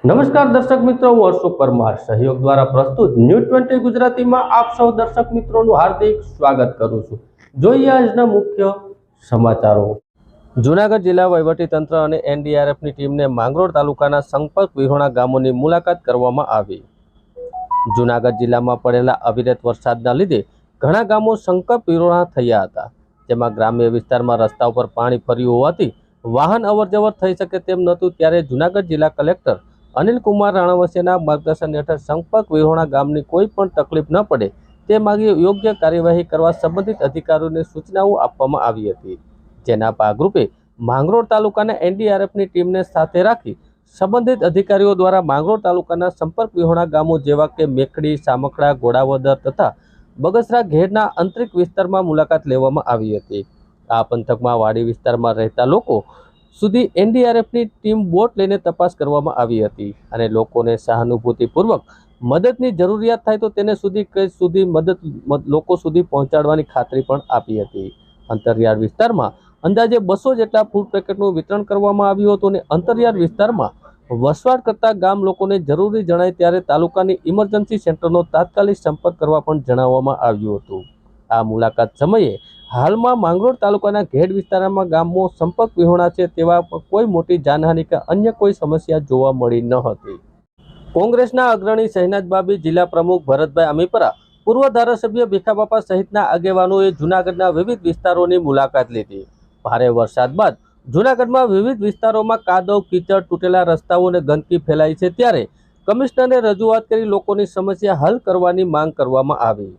નમસ્કાર દર્શક મિત્રો, હું અશોક પરમાર સહયોગ દ્વારા પ્રસ્તુત ન્યૂઝ 20 ગુજરાતીમાં આપ સૌ દર્શક મિત્રોનું હાર્દિક સ્વાગત કરું છું। જોઈએ આજના મુખ્ય સમાચારો। જૂનાગઢ જિલ્લા વહીવટીતંત્ર અને એનડીઆરએફની ટીમને માંગરોળ તાલુકાના સંપર્ક વિહોણા ગામોની મુલાકાત કરવામાં આવી। જૂનાગઢ જિલ્લામાં પડેલા અવિરત વરસાદના લીધે ઘણા ગામો સંપર્ક વિહોણા થયા હતા, જેમાં ગ્રામ્ય વિસ્તારમાં રસ્તા ઉપર પાણી ફર્યું હોવાથી વાહન અવરજવર થઈ શકે તેમ નહોતું। ત્યારે જૂનાગઢ જિલ્લા કલેક્ટર અનિલ કુમાર રાણાવસિયાના માર્ગદર્શન હેઠળ સંપર્ક વિહોણા ગામની કોઈ પણ તકલીફ ન પડે તે માગે યોગ્ય કાર્યવાહી કરવા સંબંધિત અધિકારીઓને સૂચનાઓ આપવામાં આવી હતી। જેના ભાગરૂપે માંગરોળ તાલુકાના એનડીઆરએફની ટીમને સાથે રાખી સંબંધિત અધિકારીઓ દ્વારા માંગરોળ તાલુકાના સંપર્ક વિહોણા ગામો જેવા કે મેખડી, સામખડા, ઘોડાવદર તથા બગસરા ઘેડના આંતરિક વિસ્તારમાં મુલાકાત લેવામાં આવી હતી। આ પંથકમાં વાડી વિસ્તારમાં રહેતા લોકો સુધી એનડીઆરએફની ટીમ બોટ લઈને તપાસ કરવામાં આવી હતી અને લોકોને સહાનુભૂતિપૂર્વક મદદની જરૂરિયાત થાય તો તેને મદદ લોકો સુધી પહોંચાડવાની ખાતરી પણ આપી હતી। અંતરિયાળ વિસ્તારમાં અંદાજે 200 જેટલા ફૂડ પેકેટનું વિતરણ કરવામાં આવ્યું હતું અને અંતરિયાળ વિસ્તારમાં વસવાટ કરતા ગામ લોકોને જરૂરી જણાય ત્યારે તાલુકાની ઇમરજન્સી સેન્ટરનો તાત્કાલિક સંપર્ક કરવા પણ જણાવવામાં આવ્યું હતું। આ મુલાકાત સમયે હાલમાં માંગરોળ તાલુકાના ઘેડ વિસ્તારમાં ગામો સંપર્ક વિહોણા છે તેવા કોઈ મોટી જાનહાનિ કે અન્ય કોઈ સમસ્યા જોવા મળી ન હતી। કોંગ્રેસના અગ્રણી શહેનાજ બાબી, જિલ્લા પ્રમુખ ભરતભાઈ અમીપરા, પૂર્વ ધારાસભ્ય ભીખાબાપા સહિતના આગેવાનોએ જૂનાગઢના વિવિધ વિસ્તારોની મુલાકાત લીધી। ભારે વરસાદ બાદ જૂનાગઢમાં વિવિધ વિસ્તારોમાં કાદવ, કીચડ, તૂટેલા રસ્તાઓ અને ગંદકી ફેલાઈ છે, ત્યારે કમિશનરને રજૂઆત કરી લોકોની સમસ્યા હલ કરવાની માંગ કરવામાં આવી।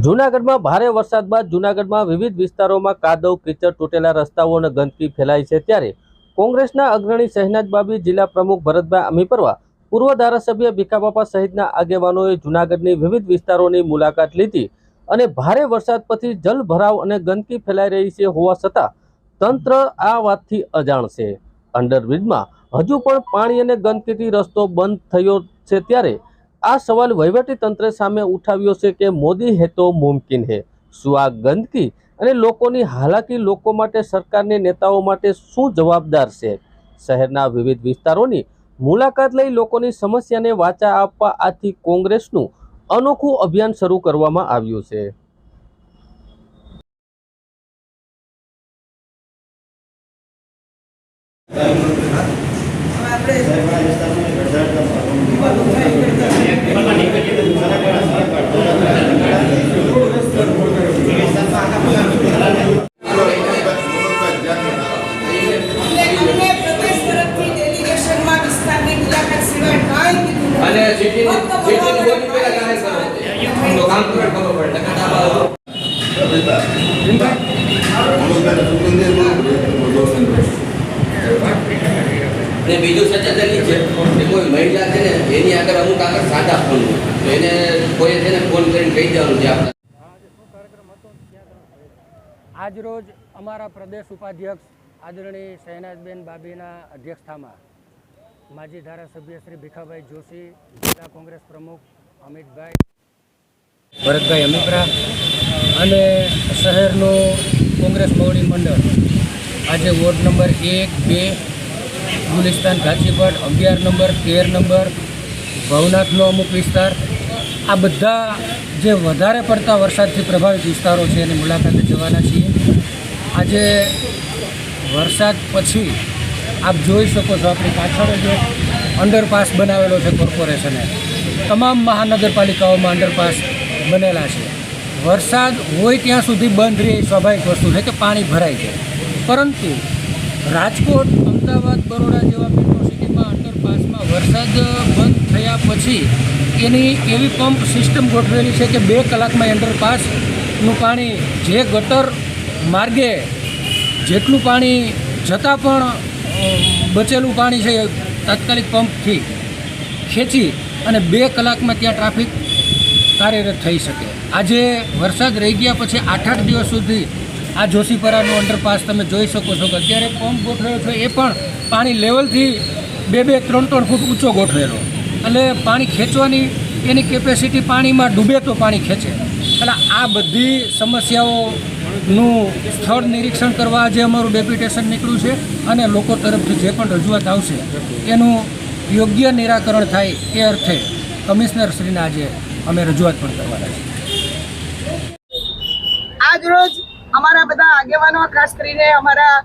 જૂનાગઢમાં ભારે વરસાદ બાદ જૂનાગઢમાં વિવિધ વિસ્તારોમાં કાદવ, કીચડ, તૂટેલા રસ્તાઓ અને ગંદકી ફેલાઈ છે, ત્યારે કોંગ્રેસના અગ્રણી શહેનાજ બાબી, જિલ્લા પ્રમુખ ભરતભાઈ અમીપરા, પૂર્વ ધારાસભ્ય ભીખાબાપા સહિતના આગેવાનોએ જૂનાગઢની વિવિધ વિસ્તારોની મુલાકાત લીધી અને ભારે વરસાદ પછી જલભરાવ અને ગંદકી ફેલાઈ રહી છે હોવા છતાં તંત્ર આ વાતથી અજાણ છે। અંડરબ્રિજમાં હજુ પણ પાણી અને ગંદકીથી રસ્તો બંધ થયો છે, ત્યારે આ સવાલ વહીવટી તંત્ર સામે ઉઠાવ્યો છે કે મોદી હે તો મુમકિન હે। શું આ ગંદકી અને લોકોની હાલાકી લોકો માટે, સરકારની નેતાઓ માટે શું જવાબદાર છે? શહેરના વિવિધ વિસ્તારોની મુલાકાત લઈ લોકોની સમસ્યાને વાચા આપવા આથી કોંગ્રેસનું અનોખું અભિયાન શરૂ કરવામાં આવ્યું છે। બીજું સચેતન છે કે કોઈ મહિલા છે ને એની આગળ અમુક આગળ સાદા ફોન તો એને કોઈ છે ને ફોન કરીને કહી દેવાનું છે આપણે। આજ રોજ અમારા પ્રદેશ ઉપાધ્યક્ષ આદરણીય શહેનાજબેન બાબીના અધ્યક્ષતામાં માજી ધારાસભ્ય શ્રી ભીખાભાઈ જોશી, જિલ્લા કોંગ્રેસ પ્રમુખ અમિતભાઈ ભરતભાઈ અમીપરા અને શહેરનું કોંગ્રેસ મોવડી મંડળ આજે ward number 1, 2, Gulistan, ગાજીપટ, 11 number, 13 number, ભવનાથનો અમુક વિસ્તાર, આ બધા જે વધારે પડતા વરસાદથી પ્રભાવિત વિસ્તારો છે એની મુલાકાતે જવાના છીએ। આજે વરસાદ પછી આપ જોઈ શકો છો આપણી પાછળ જે અંડરપાસ બનાવેલો છે કોર્પોરેશને, તમામ મહાનગરપાલિકાઓમાં અંડરપાસ બનેલા છે। વરસાદ હોય ત્યાં સુધી બંધ રહે એ સ્વાભાવિક વસ્તુ છે કે પાણી ભરાય છે, પરંતુ રાજકોટ, અમદાવાદ, બરોડા જેવા મેટ્રો સિટીમાં અંડરપાસમાં વરસાદ બંધ થયા પછી એની એવી પંપ સિસ્ટમ ગોઠવેલી છે કે 2 કલાકમાં અંડરપાસનું પાણી જે ગટર માર્ગે જેટલું પાણી જતાં પણ બચેલું પાણી છે તાત્કાલિક પંપથી ખેંચી અને 2 કલાકમાં ત્યાં ટ્રાફિક કાર્યરત થઈ શકે। આજે વરસાદ રહી ગયા પછી 8-8 દિવસ સુધી આ જોશીપરાનું અંડરપાસ તમે જોઈ શકો છો કે અત્યારે પંપ ગોઠવેલો છે એ પણ પાણી લેવલથી 2-2, 3-3 ફૂટ ઊંચો ગોઠવેલો, એટલે પાણી ખેંચવાની એની કેપેસિટી પાણીમાં ડૂબે તો પાણી ખેંચે। એટલે આ બધી સમસ્યાઓ સ્થળ નિરીક્ષણ કરવા આજે અમારું ડેપ્યુટેશન નીકળ્યું છે અને લોકો તરફથી જે પણ રજૂઆત આવશે એનું યોગ્ય નિરાકરણ થાય એ અર્થે કમિશનરશ્રીને આજે અમે રજૂઆત પણ કરવાના છીએ. આજ રોજ અમારા બધા આગેવાનો, ખાસ કરીને અમારા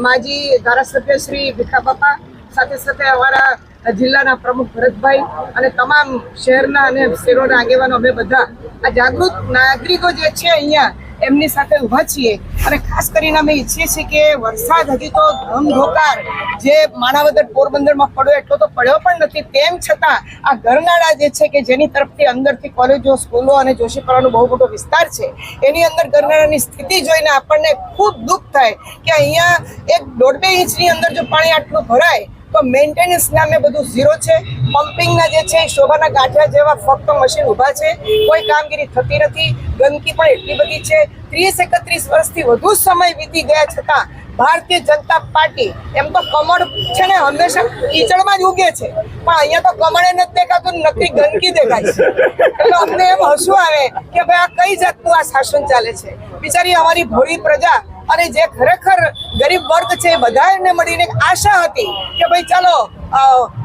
માજી ધારાસભ્ય શ્રી ભીખાબાપા, સાથે સાથે અમારા જિલ્લાના પ્રમુખ ભરતભાઈ અને તમામ શહેરના અને શહેરોના આગેવાનો, અમે બધા આ જાગૃત નાગરિકો જે છે અહીંયા એમની સાથે ઊભા છીએ. અને ખાસ કરીને અમે ઈચ્છીએ છીએ કે વરસાદ હજી તો ધમધોકાર જે માણાવદર પોરબંદરમાં પડ્યો એટલો તો પડ્યો પણ નથી, તેમ છતાં આ ગરનાળા જે છે કે જેની તરફથી અંદરથી કોલેજો, સ્કૂલો અને જોશીપરાનો બહુ મોટો વિસ્તાર છે, એની અંદર ગરનાળાની સ્થિતિ જોઈને આપણને ખૂબ દુઃખ થાય કે અહીંયા 1.5 ઇંચની અંદર જો પાણી આટલું ભરાય તો મેન્ટેનન્સ નામે બધું ઝીરો છે. પમ્પિંગના જે છે શોભાના ગાંઠિયા જેવા ફક્ત મશીન ઊભા છે, કોઈ કામગીરી થતી નથી. ગંદકી પણ એટલી બધી છે. 30-31 વર્ષથી વધુ સમય વીતી ગયા છતાં ભારતીય જનતા પાર્ટી, એમ તો કમળ છે ને હંમેશા કીચડમાં જ ઉગે છે, પણ અહીંયા તો કમળે નથી દેખાતું, નકરી ગંદકી દેખાય છે. એટલે અમને એમ હસવું આવે કે ભાઈ આ કઈ જાતનું આ શાસન ચાલે છે. બિચારી અમારી ભોળી પ્રજા અને જે ખરેખર ગરીબ વર્ગ છે એ બધાને મળીને આશા હતી કે ભાઈ ચાલો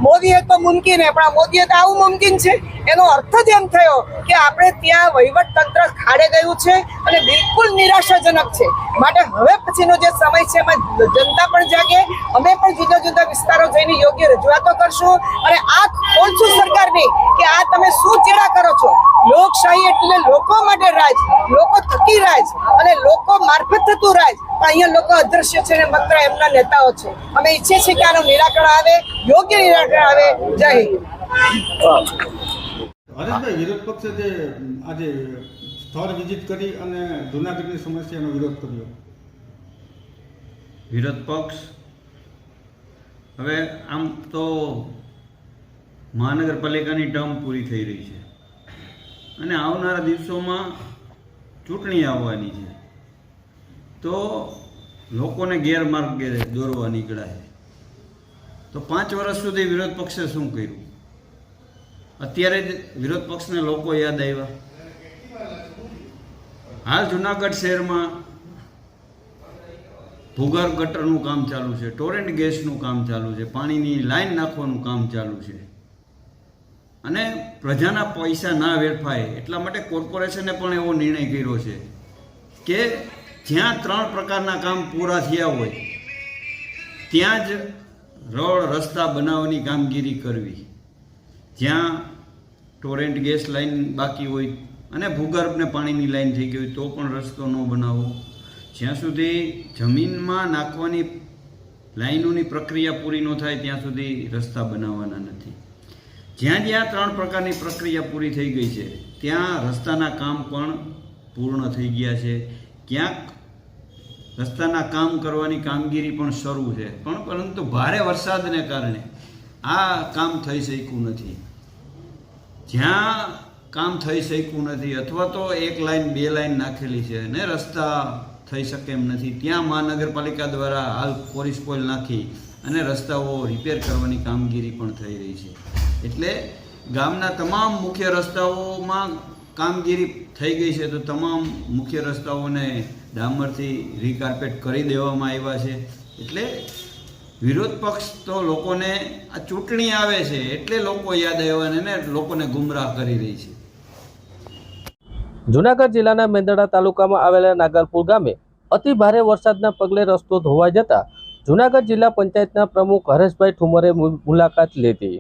મોદી હે તો મુમકિન હે, પણ આ મોદી હે તો આવું મુમકિન છે. એનો અર્થ જ એમ થયો કે આપણે ત્યાં વહીવટ તંત્ર ખાડે ગયું છે અને બિલકુલ નિરાશાજનક છે. માટે હવે પછીનો જે સમય છે એમાં જનતા પણ જાગે, અમે પણ જુદા જુદા વિસ્તારો જઈને યોગ્ય રજૂઆતો કરશું અને આ ખોલશું સરકારની કે આ તમે શું ચેડા કરો છો. લોકશાહી એટલે લોકો માટે રાજ, લોકો થકી રાજ અને લોકો મારફત થતું રાજ, પણ અહીંયા લોકો અદ્રશ્ય છે અને માત્ર એમના નેતાઓ છે. અમે ઈચ્છીએ છીએ કે આનું નિરાકરણ આવે, યોગ્ય નિરાકરણ આવે. જય હિન્દ. હરેશભાઈ, વિરોધ પક્ષે જે આજે સ્થળ વિઝિટ કરી અને જૂનાગઢની સમસ્યાનો વિરોધ કર્યો. વિરોધ પક્ષ હવે આમ તો મહાનગરપાલિકાની ટર્મ પૂરી થઈ રહી છે અને આવનારા દિવસોમાં ચૂંટણી આવવાની છે, તો લોકોને ગેરમાર્ગે દોરવા નીકળ્યા છે. તો 5 વર્ષ સુધી વિરોધ પક્ષે શું કર્યું? અત્યારે જ વિરોધ પક્ષને લોકો યાદ આવ્યા. હાલ જુનાગઢ શહેરમાં ભૂગર્ભ ગટરનું કામ ચાલુ છે, ટોરેન્ટ ગેસનું કામ ચાલુ છે, પાણીની લાઈન નાખવાનું કામ ચાલુ છે અને પ્રજાના પૈસા ના વેડફાય એટલા માટે કોર્પોરેશને પણ એવો નિર્ણય કર્યો છે કે જ્યાં 3 પ્રકારના કામ પૂરા થયા હોય ત્યાં જ રોડ રસ્તા બનાવવાની કામગીરી કરવી. જ્યાં ટોરેન્ટ ગેસ લાઈન બાકી હોય અને ભૂગર્ભને પાણીની લાઈન થઈ ગઈ હોય તો પણ રસ્તો ન બનાવવો. જ્યાં સુધી જમીનમાં નાખવાની લાઈનોની પ્રક્રિયા પૂરી ન થાય ત્યાં સુધી રસ્તા બનાવવાના નથી. જ્યાં જ્યાં 3 પ્રકારની પ્રક્રિયા પૂરી થઈ ગઈ છે ત્યાં રસ્તાના કામ પણ પૂર્ણ થઈ ગયા છે. ક્યાંક રસ્તાના કામ કરવાની કામગીરી પણ શરૂ છે, પણ પરંતુ ભારે વરસાદને કારણે આ કામ થઈ શક્યું નથી. જ્યાં કામ થઈ શક્યું નથી અથવા તો 1 લાઈન 2 લાઈન નાખેલી છે અને રસ્તા થઈ શકે એમ નથી, ત્યાં મહાનગરપાલિકા દ્વારા હાલ કોરિસ્પોઇલ નાખી અને રસ્તાઓ રિપેર કરવાની કામગીરી પણ થઈ રહી છે. એટલે ગામના તમામ મુખ્ય રસ્તાઓમાં કામગીરી થઈ ગઈ છે, તો તમામ મુખ્ય રસ્તાઓને ડામરથી રીકાર્પેટ કરી દેવામાં આવ્યા છે. એટલે વિરોધ પક્ષ તો લોકોને આ ચૂંટણી આવે છે એટલે લોકો યાદ આવ્યા ને લોકોને ગુમરાહ કરી રહી છે. જૂનાગઢ જિલ્લાના મેંદરડા તાલુકામાં આવેલા નાગલપુર ગામે અતિ ભારે વરસાદના પગલે રસ્તો ધોવાઈ જતા જૂનાગઢ જિલ્લા પંચાયતના પ્રમુખ હરેશભાઈ ઠુમરે મુલાકાત લીધી.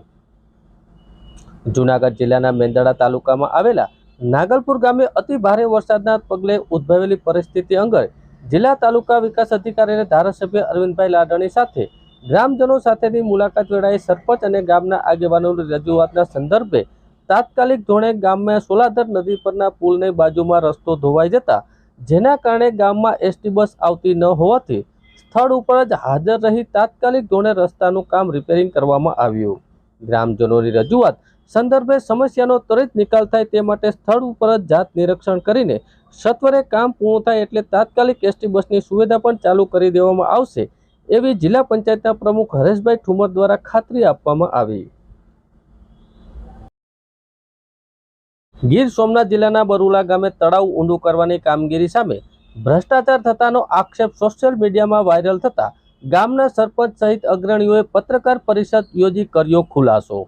જૂનાગઢ જિલ્લાના મેંદરડા તાલુકામાં આવેલા નાગલપુર ગામે અતિ ભારે વરસાદના પગલે ઉદ્ભવેલી પરિસ્થિતિ અંગે જિલ્લા તાલુકા વિકાસ અધિકારી અને ધારાસભ્ય અરવિંદભાઈ લાડણી સાથે ગ્રામજનો સાથેની મુલાકાત વેળાએ સરપંચ અને ગામના આગેવાનોની રજૂઆતના સંદર્ભે તાત્કાલિક ધોરણે ગામમાં સોલાધર નદી પરના પુલની બાજુમાં રસ્તો ધોવાઈ જતા જેના કારણે ગામમાં એસટી બસ આવતી ન હોવાથી સ્થળ ઉપર જ હાજર રહી તાત્કાલિક ધોરણે રસ્તાનું કામ રિપેરિંગ કરવામાં આવ્યું. ગ્રામજનોની રજૂઆત સંદર્ભે સમસ્યાનો ત્વરિત નિકાલ થાય તે માટે સ્થળ ઉપર જ જાત નિરીક્ષણ કરીને સત્વરે કામ પૂર્ણ થાય એટલે તાત્કાલિક એસટી બસની સુવિધા પણ ચાલુ કરી દેવામાં આવશે એવી જિલ્લા પંચાયતના પ્રમુખ હરેશભાઈ ઠુમર દ્વારા ખાતરી આપવામાં આવી. ગીર સોમનાથ જિલ્લાના બરુલા ગામે તળાવ ઊંડું કરવાની કામગીરી સામે ભ્રષ્ટાચાર થતાનો આક્ષેપ સોશિયલ મીડિયામાં વાયરલ થતા ગામના સરપંચ સહિત અગ્રણીઓએ પત્રકાર પરિષદ યોજી કર્યો ખુલાસો.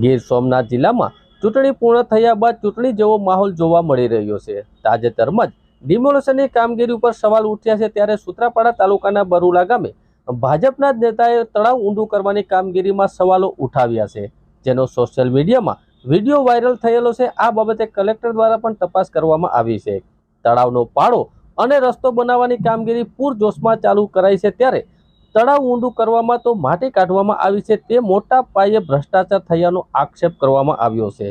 ગીર સોમનાથ જિલ્લામાં ચૂંટણી પૂર્ણ થયા બાદ ચૂંટણી જેવો માહોલ જોવા મળી રહ્યો છે. તાજેતરમાં જ ડિમોલેશનની કામગીરી ઉપર સવાલ ઉઠ્યા છે, ત્યારે સૂત્રાપાડા તાલુકાના બરુલા ગામે ભાજપના જ નેતાએ તળાવ ઊંડું કરવાની કામગીરીમાં સવાલો ઉઠાવ્યા છે, જેનો સોશિયલ મીડિયામાં વિડીયો વાયરલ થયેલો છે. આ બાબતે કલેક્ટર દ્વારા પણ તપાસ કરવામાં આવી છે. તળાવનો પાળો અને રસ્તો બનાવવાની કામગીરી પૂરજોશમાં ચાલુ કરાઈ છે, ત્યારે તળાવ ઊંડું કરવામાં તો માટી કાઢવામાં આવી છે, તે મોટા પાયે ભ્રષ્ટાચાર થયાનો આક્ષેપ કરવામાં આવ્યો છે.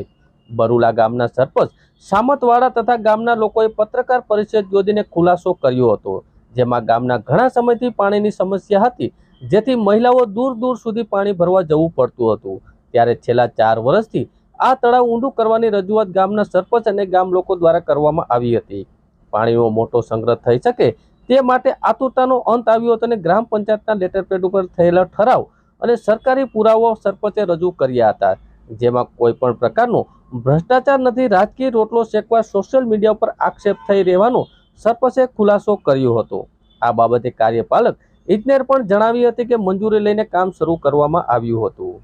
બરુલા ગામના સરપંચ સામતવાડા તથા ગામના લોકોએ પત્રકાર પરિષદ યોજીને ખુલાસો કર્યો હતો, જેમાં ગામના ઘણા સમયથી પાણીની સમસ્યા હતી, જેથી મહિલાઓ દૂર દૂર સુધી પાણી ભરવા જવું પડતું હતું. ત્યારે છેલ્લા 4 વર્ષથી આ તળાવ ઊંડું કરવાની રજૂઆત ગામના સરપંચ અને ગામ લોકો દ્વારા કરવામાં આવી હતી. પાણીનો મોટો સંગ્રહ થઈ શકે તે માટે આતુરતાનો અંત આવ્યો હતો અને ગ્રામ પંચાયતના લેટરપેડ ઉપર થયેલા ઠરાવ અને સરકારી પુરાવો સરપંચે રજૂ કર્યા હતા, જેમાં કોઈ પણ પ્રકારનો ભ્રષ્ટાચાર નથી. રાજકીય રોટલો શેકવા સોશિયલ મીડિયા ઉપર આક્ષેપ થઈ રહેવાનો સરપંચે ખુલાસો કર્યો હતો. આ બાબતે કાર્યપાલક ઇજનેર પણ જણાવી હતી કે મંજૂરી લઈને કામ શરૂ કરવામાં આવ્યું હતું.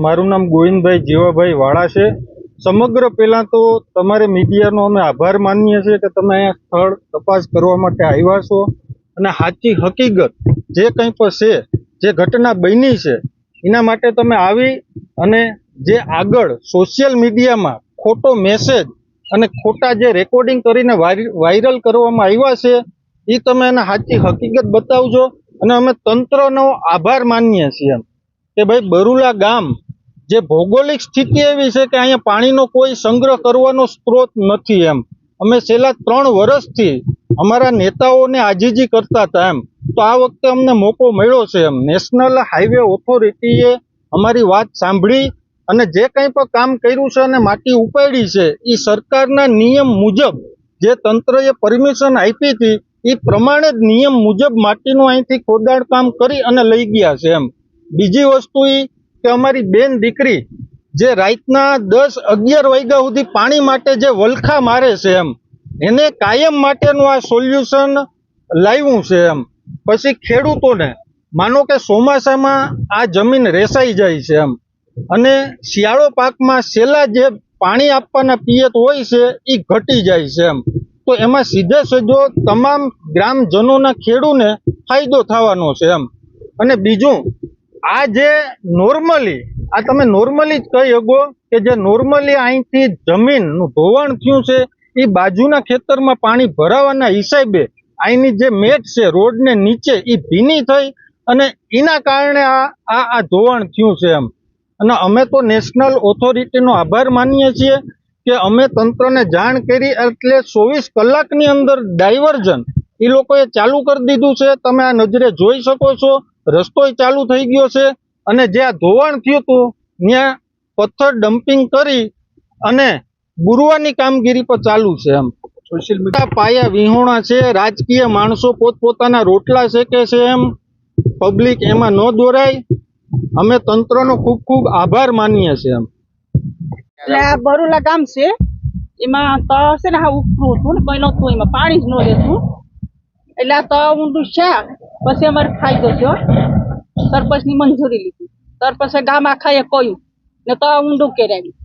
મારું નામ ગોવિંદભાઈ જીવાભાઈ વાળા છે. સમગ્ર પહેલાં તો તમારે મીડિયાનો અમે આભાર માનીએ છીએ કે તમે અહીંયા સ્થળ તપાસ કરવા માટે આવ્યા છો અને સાચી હકીકત જે કંઈ પણ છે, જે ઘટના બની છે એના માટે તમે આવી અને જે આગળ સોશિયલ મીડિયામાં ખોટો મેસેજ અને ખોટા જે રેકોર્ડિંગ કરીને વાયરલ કરવામાં આવ્યા છે એ તમે એને સાચી હકીકત બતાવજો. અને અમે તંત્રનો આભાર માનીએ છીએ કે ભાઈ બરુલા ગામ જે ભૌગોલિક સ્થિતિ એવી છે કે અહીંયા પાણીનો કોઈ સંગ્રહ કરવાનો સ્ત્રોત નથી. અમે છેલ્લા 3 વર્ષથી અમારા નેતાઓને આજીજી કરતા હતા. તો આ વખતે અમને મોકો મળ્યો છે. નેશનલ હાઈવે ઓથોરિટીએ અમારી વાત સાંભળી અને જે કંઈ પણ કામ કર્યું છે અને માટી ઉપાડી છે એ સરકારના નિયમ મુજબ જે તંત્રએ પરમિશન આપી હતી એ પ્રમાણે જ નિયમ મુજબ માટીનું અહીંથી ખોદાણ કામ કરી અને લઈ ગયા છે. બીજી વસ્તુ એ કે અમારી બેન દીકરી જે રાતના 10-11 વાગ્યા સુધી પાણી માટે જે વલખા મારે છે એને કાયમ માટેનું આ સોલ્યુશન લાવ્યું છે. પછી ખેડૂતોને માનો કે ચોમાસામાં આ જમીન રેસાઈ જાય છે અને શિયાળો પાકમાં છેલ્લા જે પાણી આપવાના પિયત હોય છે એ ઘટી જાય છે. તો એમાં સીધે સીધો તમામ ગ્રામજનોના ખેડૂતને ફાયદો થવાનો છે. અને બીજું આ જે નોર્મલી આ તમે નોર્મલી જ કહી શકો કે જે નોર્મલી અહીંથી જમીનનું ધોવાણ થયું છે એ બાજુના ખેતરમાં પાણી ભરાવાના હિસાબે અહીંની જે મેટ છે રોડને નીચે એ ભીની થઈ અને એના કારણે આ ધોવાણ થયું છે. અને અમે તો નેશનલ ઓથોરિટીનો આભાર માનીએ છીએ કે અમે તંત્રને જાણ કરી એટલે 24 કલાકની અંદર ડાયવર્ઝન એ લોકોએ ચાલુ કરી દીધું છે. તમે આ નજરે જોઈ શકો છો, રસ્તોય ચાલુ થઈ ગયો છે અને જે આ ધોવાણ થયું હતું ત્યાં પથ્થર ડમ્પિંગ કરી અને બુરવાની કામગીરી પર ચાલુ છે. સોશિયલ મીડિયા પાયા વિહોણા છે. રાજકીય માણસો પોતપોતાના રોટલા શેકે છે. પબ્લિક એમાં ન દોરાય. અમે તંત્રનો ખૂબ ખૂબ આભાર માનીએ છીએ. એટલે આ બરુલા ગામ છે એમાં તળ છે ને હા ઉપરું હતું ને કોઈ નહોતું, એમાં પાણી જ ન રહેતું. એટલે આ તળ ઊંડું છે. પછી અમારે ફાયદો થયો, સરપંચની મંજૂરી લીધી, સરપંચે ગામ આખાએ કહ્યું ને તળ ઊંડું કરાવ્યું.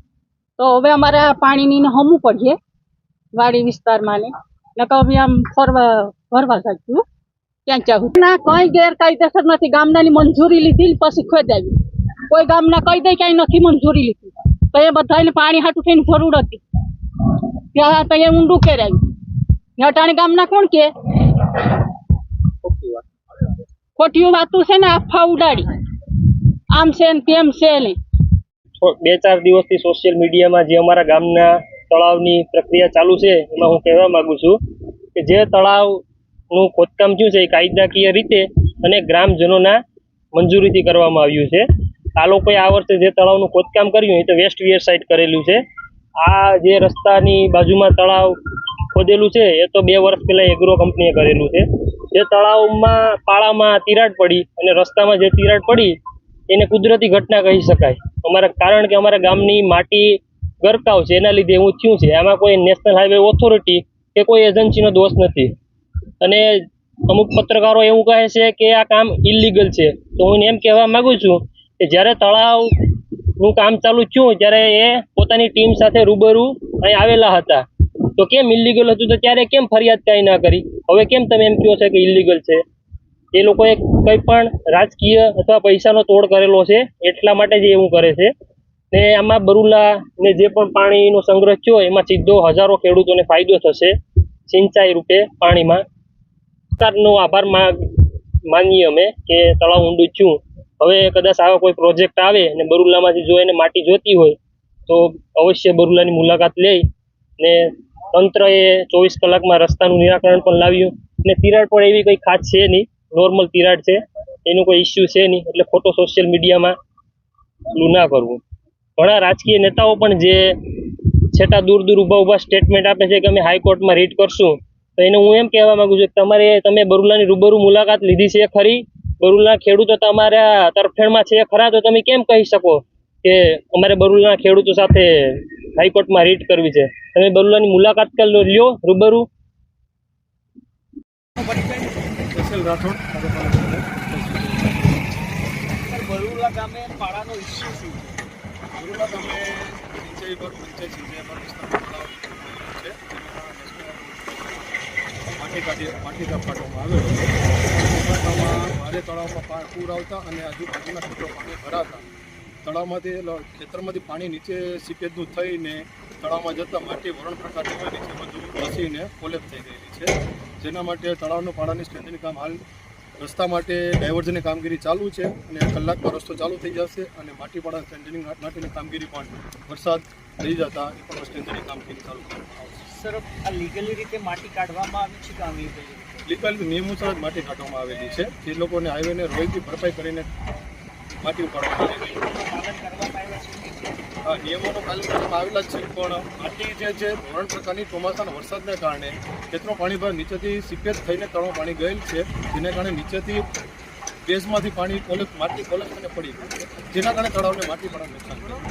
તો હવે અમારે આ પાણીની હમવું પડશે વાડી વિસ્તારમાં ને હવે આમ ભરવા જાચ્યું ક્યાં ચાહું ના કઈ ગેરકાયદેસર નથી. ગામનાની મંજૂરી લીધી પછી ખોદાવી. કોઈ ગામના કહી દે ક્યાંય નથી મંજૂરી લીધી તો એ બધાને પાણી હાટું થઈને જરૂર હતી ત્યાં તો એ ઊંડું કરાવ્યું. અટાણી ગામના કોણ કે ખોટિયું વાતું છે ને આફા ઉડાડી આમ છે ને તેમ છે ને. 2-4 દિવસથી સોશિયલ મીડિયામાં જે અમારા ગામના તળાવની પ્રક્રિયા ચાલુ છે એમાં હું કહેવા માંગુ છું કે જે તળાવનું ખોદકામ થયું છે એ કાયદાકીય રીતે અને ગ્રામજનોના મંજૂરીથી કરવામાં આવ્યું છે. આ લોકોએ આ વર્ષે જે તળાવનું ખોદકામ કર્યું એ તો વેસ્ટ વિયર સાઈડ કરેલું છે. આ જે રસ્તાની બાજુમાં તળાવ ખોદેલું છે એ તો 2 વર્ષ પહેલાં એગ્રો કંપનીએ કરેલું છે. જે તળાવમાં પાળામાં તિરાડ પડી અને રસ્તામાં જે તિરાડ પડી એને કુદરતી ઘટના કહી શકાય. કારણ કે અમારા ગામની માટી ગરકાવ છે, એના લીધે એવું થયું છે. આમાં કોઈ નેશનલ હાઈવે ઓથોરિટી કે કોઈ એજન્સીનો દોષ નથી. અને અમુક પત્રકારો એવું કહે છે કે આ કામ ઇલીગલ છે. તો હું એમ કહેવા માંગુ છું કે જ્યારે તળાવનું કામ ચાલુ થયું ત્યારે એ પોતાની ટીમ સાથે રૂબરૂ અહીં આવેલા હતા. તો કેમ ઇલીગલ હતું તો ત્યારે કેમ ફરિયાદ કાંઈ ના કરી? હવે કેમ તમે એમ કહો છો કે ઇલીગલ છે? એ લોકોએ કંઈ પણ રાજકીય અથવા પૈસાનો તોડ કરેલો છે, એટલા માટે જ એવું કરે છે. ને આમાં બરુલાને જે પણ પાણીનો સંગ્રહ થયો એમાં સીધો હજારો ખેડૂતોને ફાયદો થશે સિંચાઈ રૂપે પાણીમાં. સરકારનો આભાર માનીએ અમે કે તળાવ ઊંડું થયું. હવે કદાચ આવો કોઈ પ્રોજેક્ટ આવે અને બરુલામાંથી જો એને માટી જોતી હોય તો અવશ્ય બરુલાની મુલાકાત લઈ ને તંત્રએ 24 કલાકમાં રસ્તાનું નિરાકરણ પણ લાવ્યું. ને તિરાડ પણ એવી કંઈ ખાસ છે નહીં, નોર્મલ તિરાડ છે, એનું કોઈ ઇસ્યુ છે નહીં. એટલે ખોટો સોશિયલ મીડિયામાં પેલું ના કરવું. ઘણા રાજકીય નેતાઓ પણ જે છેટા દૂર દૂર ઊભા સ્ટેટમેન્ટ આપે છે કે અમે હાઈકોર્ટમાં રીટ કરશું, તો એને હું એમ કહેવા માંગુ છું કે તમે બરુલાની રૂબરૂ મુલાકાત લીધી છે ખરી? બરુલા ખેડૂતો તમારા તરફેણમાં છે ખરા? તો તમે કેમ કહી શકો કે અમારે બરુલા ખેડૂતો સાથે હાઈકોર્ટમાં રીટ કરવી છે? તમે બરુલાની મુલાકાત લ્યો રૂબરૂ. બરુલા ગામે પાડાનો ઇસ્યુ શું? બરુલા ગામે સિંચાઈ પર પંચાયત સિંચાઈ પર વિસ્તારમાં છે, માટી કાપવામાં આવેલો છે. ભારે તળાવમાં પૂર આવતા અને આજુબાજુના ખેતરો પાણી ભરાતા તળાવમાંથી ખેતરમાંથી પાણી નીચે સીપેજનું થઈને તળાવમાં જતાં માટી વરણ પ્રકારની હોય નીચે બધું ધસીને કોલેપ થઈ ગયેલી છે. જેના માટે તળાવનું પાણાની સ્ટ્રેન્થનિંગ કામ હાલ રસ્તા માટે ડાયવર્ઝનની કામગીરી ચાલુ છે અને કલાકમાં રસ્તો ચાલુ થઈ જશે. અને માટીપાડા સ્ટ્રેન્થનિંગ માટેની કામગીરી પણ વરસાદ થઈ જતા એ પણ સ્ટ્રેન્થનિંગ કામગીરી ચાલુ કરવામાં આવશે. સર, આ લીગલી રીતે માટી કાઢવામાં આવી છે કે આવી લીગલ નિયમોસર જ માટી કાઢવામાં આવેલી છે. જે લોકોને હાઈવેને રોયલ્ટી ભરપાઈ કરીને માટી ઉપાડવામાં આવી હા, નિયમોનું પાલન કરવામાં આવેલા જ છે. પણ માટી જે છે ધોરણ પ્રકારની ચોમાસાના વરસાદને કારણે ખેતરો પાણી ભર નીચેથી સીપેજ થઈને તળાવ પાણી ગયેલ છે. જેના કારણે નીચેથી બેઝમાંથી પાણી માટી કોલેપ થઈને પડી ગયું છે. જેના કારણે તળાવને માટી પણ નુકસાન થયું.